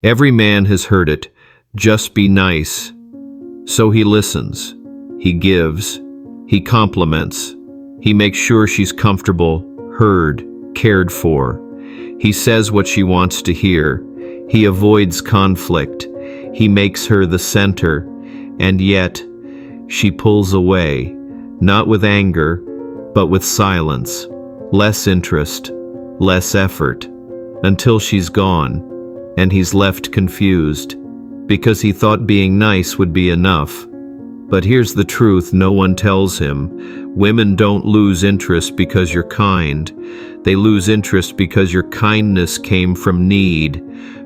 Every man has heard it, just be nice. So he listens, he gives, he compliments, he makes sure she's comfortable, heard, cared for. He says what she wants to hear. He avoids conflict. He makes her the center, and yet she pulls away, not with anger, but with silence, less interest, less effort, until she's gone, and he's left confused, because he thought being nice would be enough. But here's the truth no one tells him. Women don't lose interest because you're kind. They lose interest because your kindness came from need,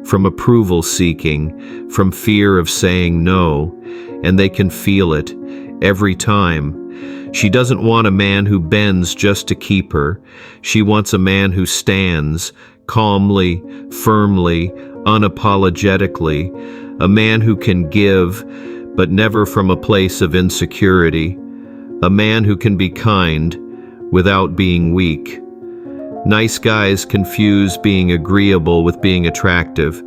from approval seeking, from fear of saying no, and they can feel it every time. She doesn't want a man who bends just to keep her. She wants a man who stands calmly, firmly, unapologetically, a man who can give, but never from a place of insecurity, a man who can be kind without being weak. Nice guys confuse being agreeable with being attractive,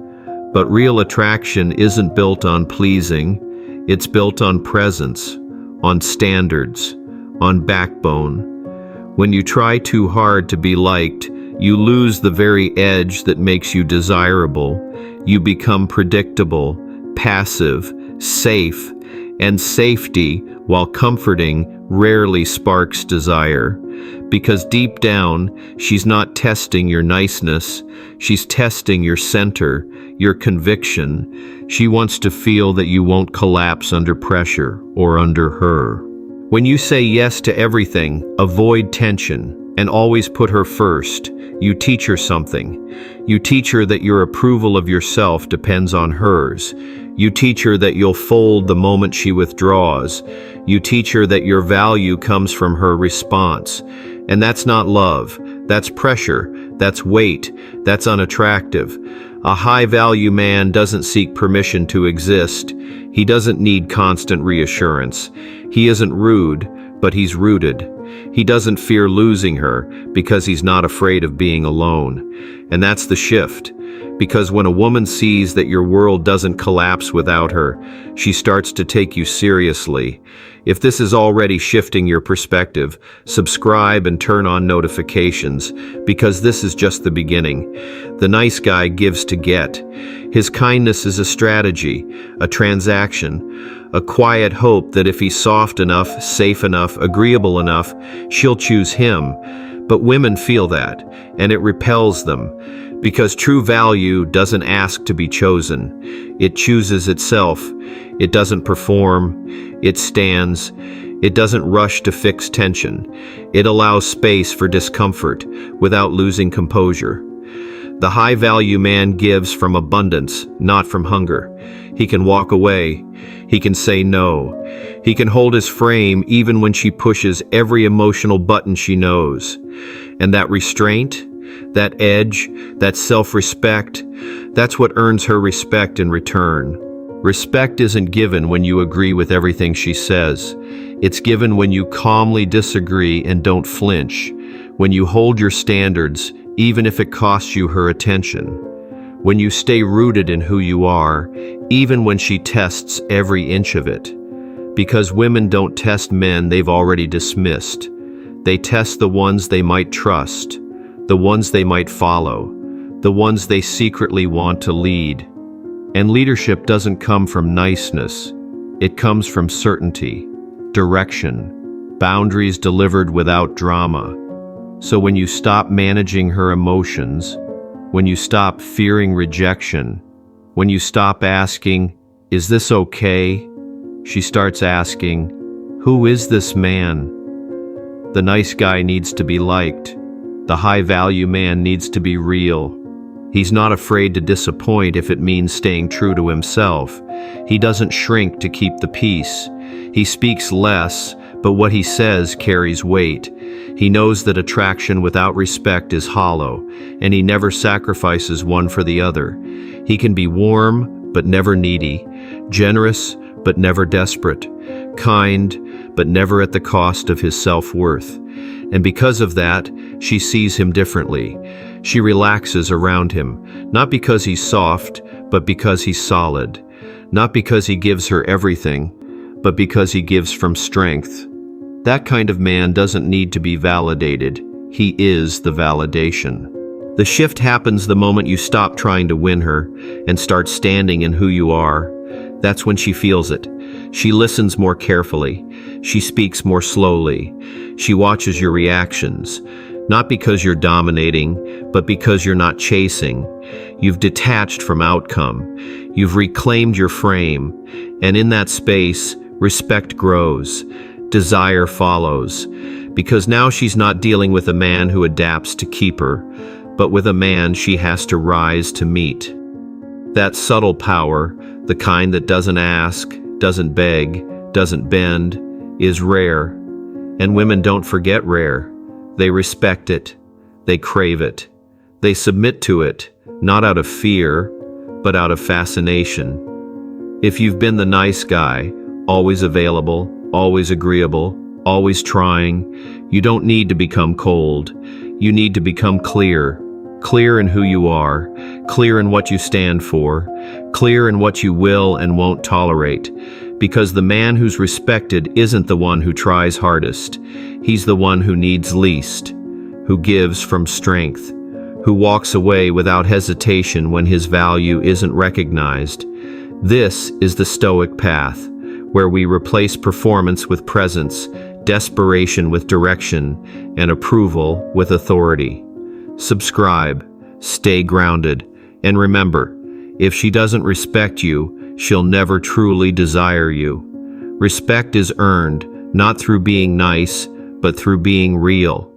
but real attraction isn't built on pleasing, it's built on presence, on standards, on backbone. When you try too hard to be liked, you lose the very edge that makes you desirable. You become predictable, passive, safe, and safety, while comforting, rarely sparks desire. Because deep down, she's not testing your niceness, she's testing your center, your conviction. She wants to feel that you won't collapse under pressure or under her. When you say yes to everything, avoid tension, and always put her first, you teach her something. You teach her that your approval of yourself depends on hers. You teach her that you'll fold the moment she withdraws. You teach her that your value comes from her response. And that's not love. That's pressure. That's weight. That's unattractive. A high-value man doesn't seek permission to exist. He doesn't need constant reassurance. He isn't rude, but he's rooted. He doesn't fear losing her because he's not afraid of being alone. And that's the shift. Because when a woman sees that your world doesn't collapse without her, she starts to take you seriously. If this is already shifting your perspective, subscribe and turn on notifications, because this is just the beginning. The nice guy gives to get. His kindness is a strategy, a transaction, a quiet hope that if he's soft enough, safe enough, agreeable enough, she'll choose him. But women feel that, and it repels them. Because true value doesn't ask to be chosen. It chooses itself. It doesn't perform. It stands. It doesn't rush to fix tension. It allows space for discomfort without losing composure. The high-value man gives from abundance, not from hunger. He can walk away. He can say no. He can hold his frame even when she pushes every emotional button she knows. And that restraint, that edge, that self-respect, that's what earns her respect in return. Respect isn't given when you agree with everything she says. It's given when you calmly disagree and don't flinch, when you hold your standards, even if it costs you her attention, when you stay rooted in who you are, even when she tests every inch of it. Because women don't test men they've already dismissed. They test the ones they might trust, the ones they might follow, the ones they secretly want to lead. And leadership doesn't come from niceness. It comes from certainty, direction, boundaries delivered without drama. So when you stop managing her emotions, when you stop fearing rejection, when you stop asking, "Is this okay?" she starts asking, "Who is this man?" The nice guy needs to be liked. The high-value man needs to be real. He's not afraid to disappoint if it means staying true to himself. He doesn't shrink to keep the peace. He speaks less, but what he says carries weight. He knows that attraction without respect is hollow, and he never sacrifices one for the other. He can be warm, but never needy, generous, but never desperate, kind, but never at the cost of his self-worth. And because of that, she sees him differently. She relaxes around him, not because he's soft, but because he's solid. Not because he gives her everything, but because he gives from strength. That kind of man doesn't need to be validated. He is the validation. The shift happens the moment you stop trying to win her and start standing in who you are. That's when she feels it. She listens more carefully. She speaks more slowly. She watches your reactions. Not because you're dominating, but because you're not chasing. You've detached from outcome. You've reclaimed your frame. And in that space, respect grows. Desire follows. Because now she's not dealing with a man who adapts to keep her, but with a man she has to rise to meet. That subtle power, the kind that doesn't ask, doesn't beg, doesn't bend, is rare. And women don't forget rare. They respect it. They crave it. They submit to it, not out of fear, but out of fascination. If you've been the nice guy, always available, always agreeable, always trying, you don't need to become cold. You need to become clear. Clear in who you are, clear in what you stand for, clear in what you will and won't tolerate. Because the man who's respected isn't the one who tries hardest. He's the one who needs least, who gives from strength, who walks away without hesitation when his value isn't recognized. This is the Stoic path, where we replace performance with presence, desperation with direction, and approval with authority. Subscribe, stay grounded, and remember, if she doesn't respect you, she'll never truly desire you. Respect is earned, not through being nice, but through being real.